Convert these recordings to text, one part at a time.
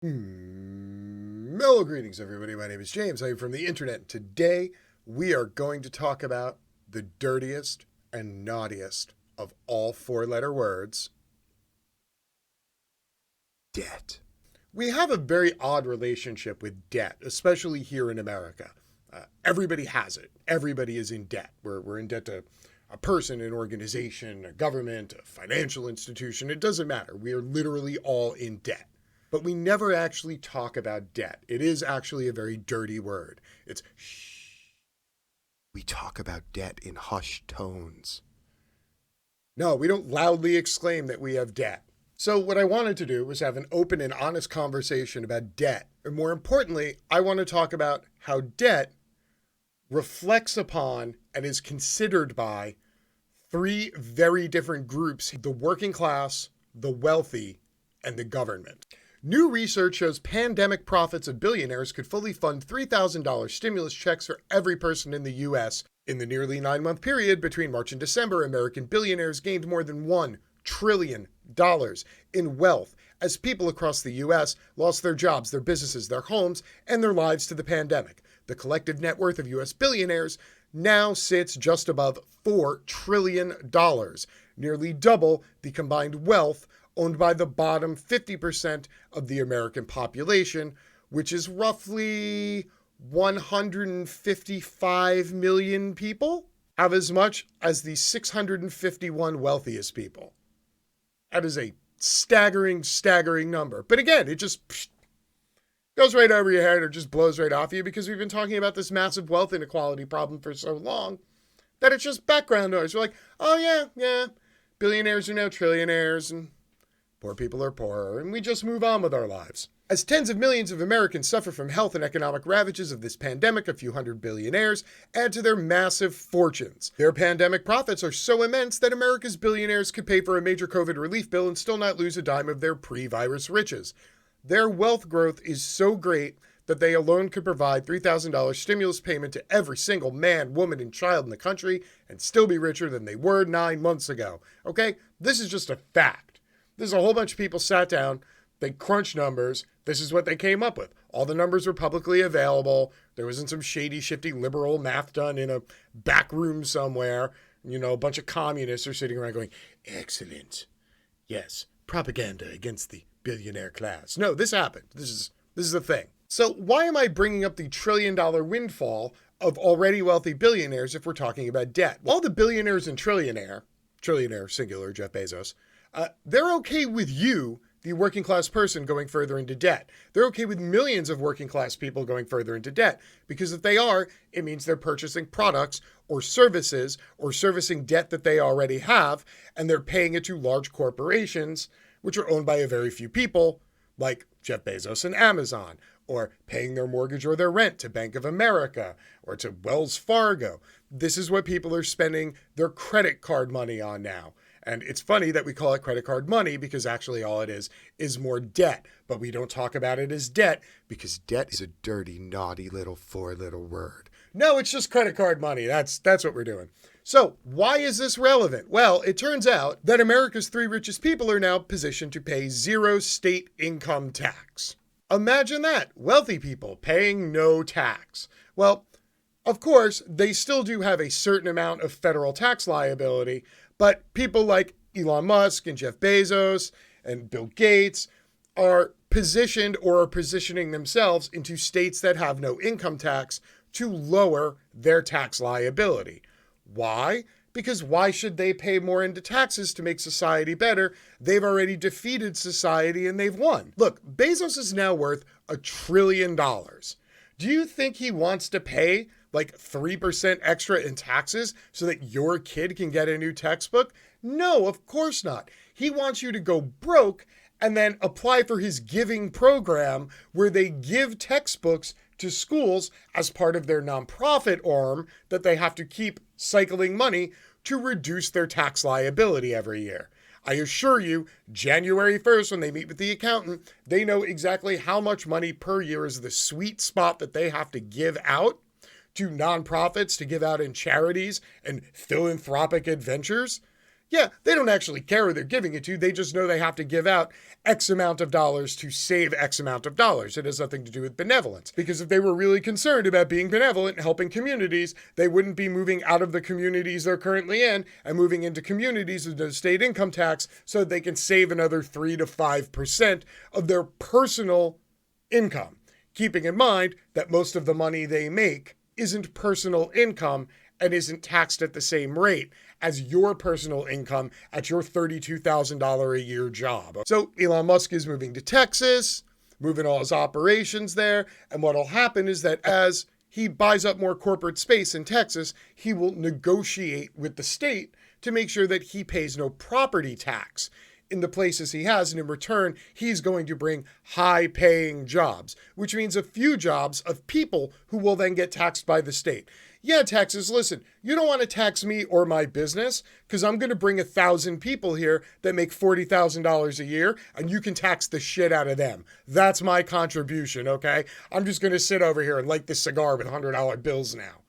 Mellow greetings, everybody. My name is James. I'm from the internet. Today, we are going to talk about the dirtiest and naughtiest of all four-letter words, debt. We have a very odd relationship with debt, especially here in America. Everybody has it. Everybody is in debt. We're in debt to a person, an organization, a government, a financial institution. It doesn't matter. We are literally all in debt. But we never actually talk about debt. It is actually a very dirty word. It's shh. We talk about debt in hushed tones. No, we don't loudly exclaim that we have debt. So what I wanted to do was have an open and honest conversation about debt. And more importantly, I want to talk about how debt reflects upon and is considered by three very different groups: the working class, the wealthy, and the government. New research shows pandemic profits of billionaires could fully fund $3,000 stimulus checks for every person in the U.S. In the nearly 9-month period between March and December, American billionaires gained more than $1 trillion in wealth as people across the U.S. lost their jobs, their businesses, their homes, and their lives to the pandemic. The collective net worth of U.S. billionaires now sits just above $4 trillion, nearly double the combined wealth owned by the bottom 50% of the American population, which is roughly 155 million people, have as much as the 651 wealthiest people. That is a staggering number. But again, it just goes right over your head or just blows right off you, because we've been talking about this massive wealth inequality problem for so long that it's just background noise. We're like, oh yeah, billionaires are now trillionaires and poor people are poorer, and we just move on with our lives. As tens of millions of Americans suffer from health and economic ravages of this pandemic, a few hundred billionaires add to their massive fortunes. Their pandemic profits are so immense that America's billionaires could pay for a major COVID relief bill and still not lose a dime of their pre-virus riches. Their wealth growth is so great that they alone could provide $3,000 stimulus payment to every single man, woman, and child in the country and still be richer than they were 9 months ago. Okay? This is just a fact. There's a whole bunch of people sat down, they crunched numbers. This is what they came up with. All the numbers were publicly available. There wasn't some shady, shifty liberal math done in a back room somewhere. A bunch of communists are sitting around going, excellent. Yes, propaganda against the billionaire class. No, this happened. This is a thing. So why am I bringing up the trillion-dollar windfall of already wealthy billionaires if we're talking about debt? All the billionaires and trillionaire singular, Jeff Bezos, they're okay with you, the working class person, going further into debt. They're okay with millions of working class people going further into debt, because if they are, it means they're purchasing products or services or servicing debt that they already have, and they're paying it to large corporations, which are owned by a very few people, like Jeff Bezos and Amazon, or paying their mortgage or their rent to Bank of America or to Wells Fargo. This is what people are spending their credit card money on now. And it's funny that we call it credit card money, because actually all it is more debt. But we don't talk about it as debt because debt is a dirty, naughty little four-letter word. No, it's just credit card money. That's what we're doing. So why is this relevant? Well, it turns out that America's 3 richest people are now positioned to pay 0 state income tax. Imagine that. Wealthy people paying no tax. Well, of course, they still do have a certain amount of federal tax liability, but people like Elon Musk and Jeff Bezos and Bill Gates are positioned or are positioning themselves into states that have no income tax to lower their tax liability. Why? Because why should they pay more into taxes to make society better? They've already defeated society and they've won. Look, Bezos is now worth $1 trillion. Do you think he wants to pay like 3% extra in taxes so that your kid can get a new textbook? No, of course not. He wants you to go broke and then apply for his giving program, where they give textbooks to schools as part of their nonprofit arm that they have to keep cycling money to reduce their tax liability every year. I assure you, January 1st, when they meet with the accountant, they know exactly how much money per year is the sweet spot that they have to give out to nonprofits, to give out in charities and philanthropic adventures. Yeah, they don't actually care who they're giving it to. They just know they have to give out X amount of dollars to save X amount of dollars. It has nothing to do with benevolence. Because if they were really concerned about being benevolent and helping communities, they wouldn't be moving out of the communities they're currently in and moving into communities with no state income tax so they can save another 3 to 5% of their personal income. Keeping in mind that most of the money they make isn't personal income and isn't taxed at the same rate as your personal income at your $32,000 a year job. So Elon Musk is moving to Texas, moving all his operations there, and what'll happen is that as he buys up more corporate space in Texas, he will negotiate with the state to make sure that he pays no property tax in the places he has, and in return, he's going to bring high-paying jobs, which means a few jobs of people who will then get taxed by the state. Yeah, Texas, listen, you don't want to tax me or my business because I'm going to bring 1,000 people here that make $40,000 a year, and you can tax the shit out of them. That's my contribution, okay? I'm just going to sit over here and light this cigar with $100 bills now.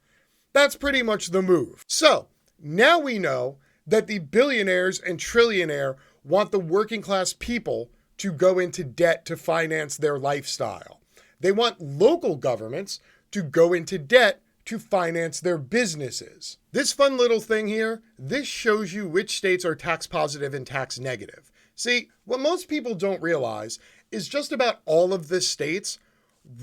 That's pretty much the move. So, now we know that the billionaires and trillionaire want the working class people to go into debt to finance their lifestyle. They want local governments to go into debt to finance their businesses. This fun little thing here, this shows you which states are tax positive and tax negative. See, what most people don't realize is just about all of the states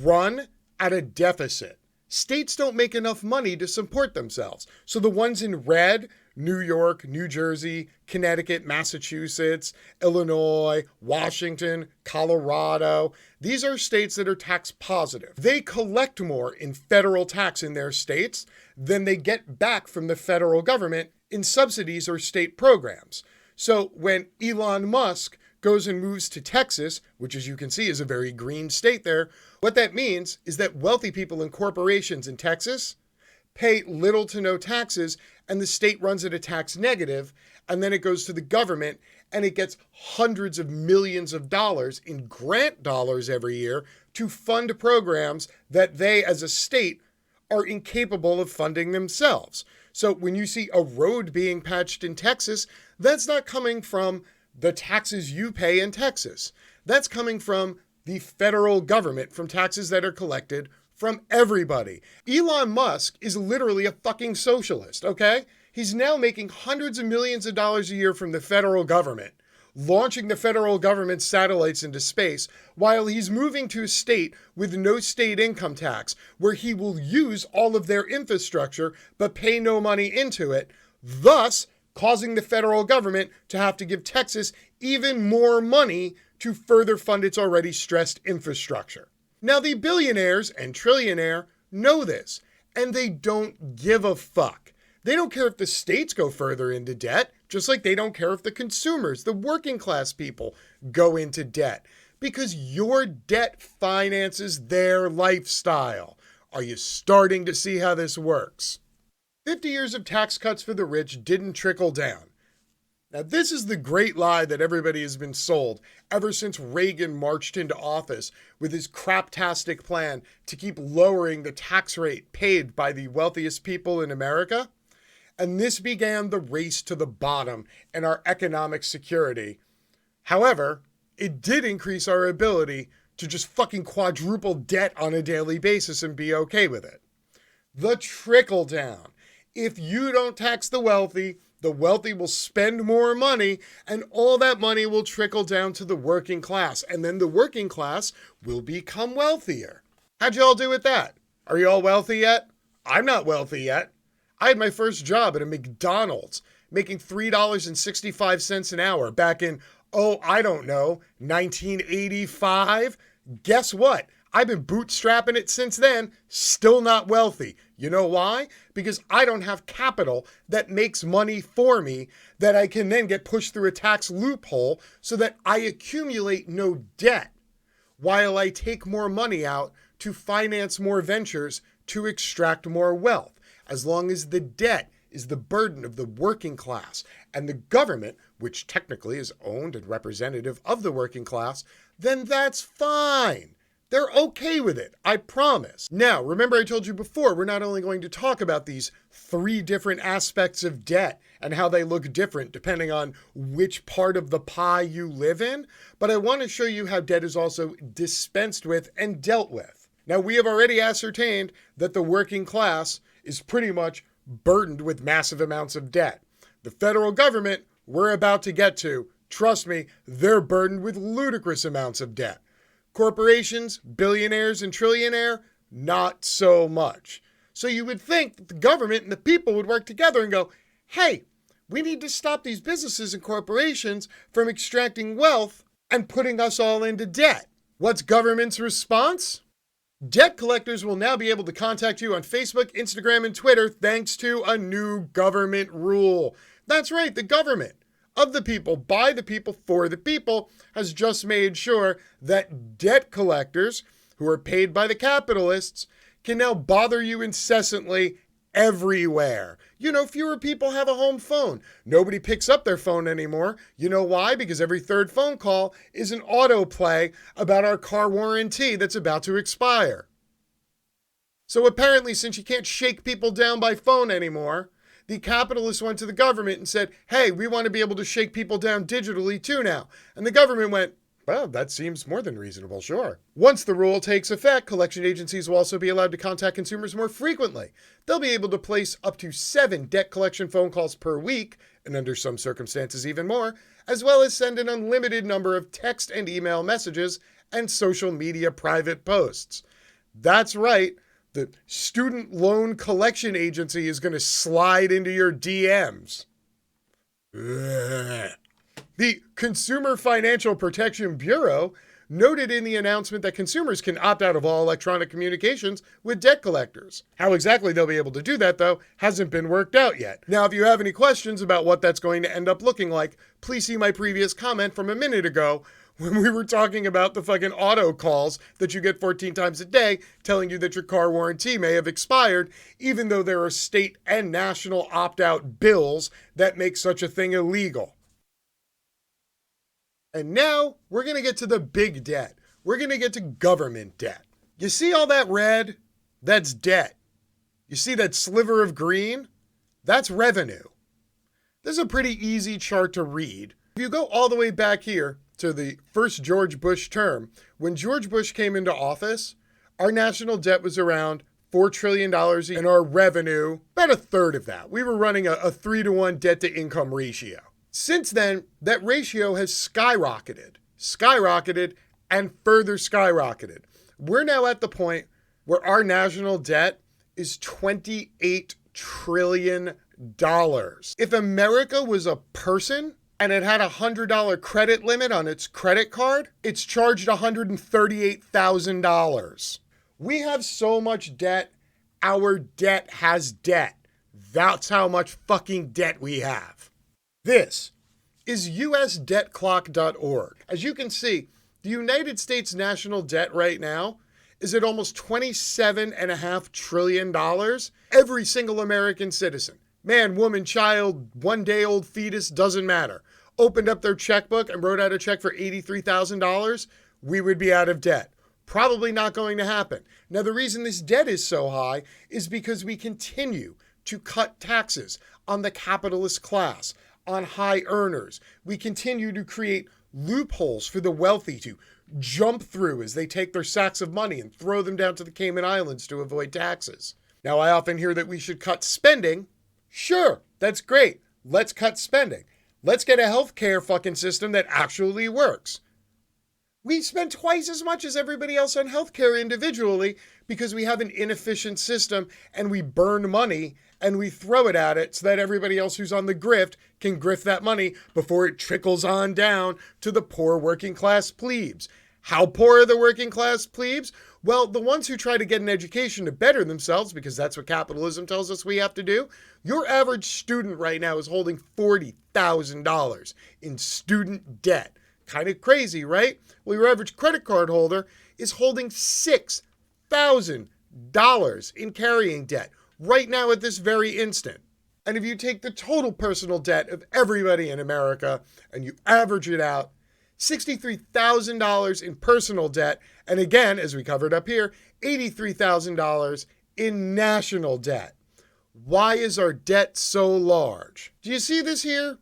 run at a deficit. States don't make enough money to support themselves. So the ones in red, New York, New Jersey, Connecticut, Massachusetts, Illinois, Washington, Colorado, these are states that are tax positive. They collect more in federal tax in their states than they get back from the federal government in subsidies or state programs. So when Elon Musk goes and moves to Texas, which as you can see is a very green state there, what that means is that wealthy people and corporations in Texas pay little to no taxes, and the state runs at a tax negative, and then it goes to the government, and it gets hundreds of millions of dollars in grant dollars every year to fund programs that they, as a state, are incapable of funding themselves. So when you see a road being patched in Texas, that's not coming from the taxes you pay in Texas. That's coming from the federal government, from taxes that are collected from everybody. Elon Musk is literally a fucking socialist, okay? He's now making hundreds of millions of dollars a year from the federal government, launching the federal government's satellites into space, while he's moving to a state with no state income tax, where he will use all of their infrastructure but pay no money into it, thus causing the federal government to have to give Texas even more money to further fund its already stressed infrastructure. Now, the billionaires and trillionaire know this, and they don't give a fuck. They don't care if the states go further into debt, just like they don't care if the consumers, the working class people, go into debt, because your debt finances their lifestyle. Are you starting to see how this works? 50 years of tax cuts for the rich didn't trickle down. Now, this is the great lie that everybody has been sold ever since Reagan marched into office with his craptastic plan to keep lowering the tax rate paid by the wealthiest people in America. And this began the race to the bottom and our economic security. However, it did increase our ability to just fucking quadruple debt on a daily basis and be okay with it. The trickle down. If you don't tax the wealthy will spend more money, and all that money will trickle down to the working class, and then the working class will become wealthier. How'd you all do with that? Are you all wealthy yet? I'm not wealthy yet. I had my first job at a McDonald's, making $3.65 an hour back in, 1985. Guess what? I've been bootstrapping it since then, still not wealthy. You know why? Because I don't have capital that makes money for me that I can then get pushed through a tax loophole so that I accumulate no debt while I take more money out to finance more ventures to extract more wealth. As long as the debt is the burden of the working class and the government, which technically is owned and representative of the working class, then that's fine. They're okay with it, I promise. Now, remember I told you before, we're not only going to talk about these 3 different aspects of debt and how they look different depending on which part of the pie you live in, but I want to show you how debt is also dispensed with and dealt with. Now, we have already ascertained that the working class is pretty much burdened with massive amounts of debt. The federal government, we're about to get to, trust me, they're burdened with ludicrous amounts of debt. Corporations, billionaires, and trillionaire, not so much. So you would think that the government and the people would work together and go, hey, we need to stop these businesses and corporations from extracting wealth and putting us all into debt. What's government's response? Debt collectors will now be able to contact you on Facebook, Instagram, and Twitter thanks to a new government rule. That's right, the government of the people, by the people, for the people, has just made sure that debt collectors, who are paid by the capitalists, can now bother you incessantly everywhere. You know, fewer people have a home phone. Nobody picks up their phone anymore. You know why? Because every third phone call is an autoplay about our car warranty that's about to expire. So apparently, since you can't shake people down by phone anymore, the capitalists went to the government and said, hey, we want to be able to shake people down digitally too now. And the government went, well, that seems more than reasonable, sure. Once the rule takes effect, collection agencies will also be allowed to contact consumers more frequently. They'll be able to place up to 7 debt collection phone calls per week, and under some circumstances even more, as well as send an unlimited number of text and email messages and social media private posts. That's right. The student loan collection agency is going to slide into your DMs. Ugh. The Consumer Financial Protection Bureau noted in the announcement that consumers can opt out of all electronic communications with debt collectors. How exactly they'll be able to do that, though, hasn't been worked out yet. Now, if you have any questions about what that's going to end up looking like, please see my previous comment from a minute ago when we were talking about the fucking auto calls that you get 14 times a day telling you that your car warranty may have expired, even though there are state and national opt-out bills that make such a thing illegal. And now we're going to get to the big debt. We're going to get to government debt. You see all that red? That's debt. You see that sliver of green? That's revenue. This is a pretty easy chart to read. If you go all the way back here to the first George Bush term, when George Bush came into office, our national debt was around $4 trillion and our revenue, about a third of that. We were running a 3-to-1 debt to income ratio. Since then, that ratio has skyrocketed, and further skyrocketed. We're now at the point where our national debt is $28 trillion. If America was a person and it had a $100 credit limit on its credit card, it's charged $138,000. We have so much debt, our debt has debt. That's how much fucking debt we have. This is usdebtclock.org. As you can see, the United States national debt right now is at almost $27.5 trillion. Every single American citizen, man, woman, child, 1-day-old fetus, doesn't matter, opened up their checkbook and wrote out a check for $83,000, we would be out of debt. Probably not going to happen. Now, the reason this debt is so high is because we continue to cut taxes on the capitalist class, on high earners. We continue to create loopholes for the wealthy to jump through as they take their sacks of money and throw them down to the Cayman Islands to avoid taxes. Now, I often hear that we should cut spending. Sure, that's great. Let's cut spending. Let's get a healthcare fucking system that actually works. We spend twice as much as everybody else on healthcare individually because we have an inefficient system and we burn money and we throw it at it so that everybody else who's on the grift can grift that money before it trickles on down to the poor working class plebes. How poor are the working class plebes? Well, the ones who try to get an education to better themselves, because that's what capitalism tells us we have to do. Your average student right now is holding $40,000 in student debt. Kind of crazy, right? Well, your average credit card holder is holding $6,000 in carrying debt right now at this very instant. And if you take the total personal debt of everybody in America and you average it out, $63,000 in personal debt, and again, as we covered up here, $83,000 in national debt. Why is our debt so large? Do you see this here?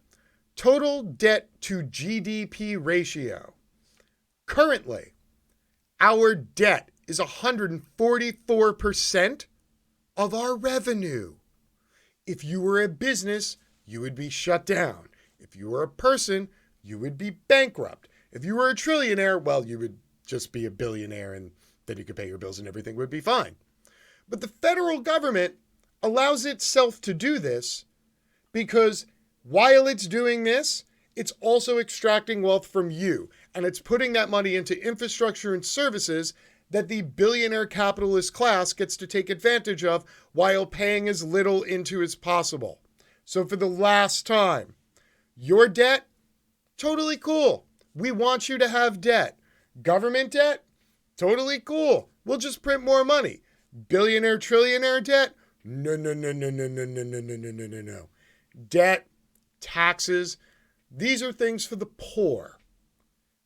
Total debt to GDP ratio. Currently, our debt is 144% of our revenue. If you were a business, you would be shut down. If you were a person, you would be bankrupt. If you were a trillionaire, well, you would just be a billionaire and then you could pay your bills and everything would be fine. But the federal government allows itself to do this because while it's doing this, it's also extracting wealth from you. And it's putting that money into infrastructure and services that the billionaire capitalist class gets to take advantage of while paying as little into as possible. So for the last time, your debt, totally cool. We want you to have debt. Government debt, totally cool. We'll just print more money. Billionaire, trillionaire debt, no. Debt, taxes, these are things for the poor,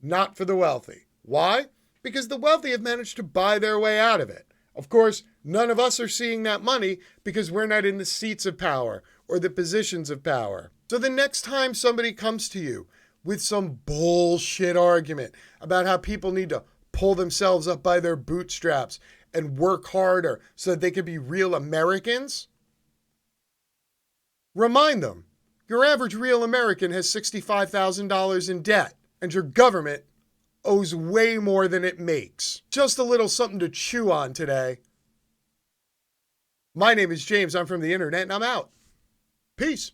not for the wealthy. Why? Because the wealthy have managed to buy their way out of it. Of course, none of us are seeing that money because we're not in the seats of power or the positions of power. So the next time somebody comes to you with some bullshit argument about how people need to pull themselves up by their bootstraps and work harder so that they can be real Americans, remind them, your average real American has $65,000 in debt, and your government owes way more than it makes. Just a little something to chew on today. My name is James. I'm from the internet, and I'm out. Peace.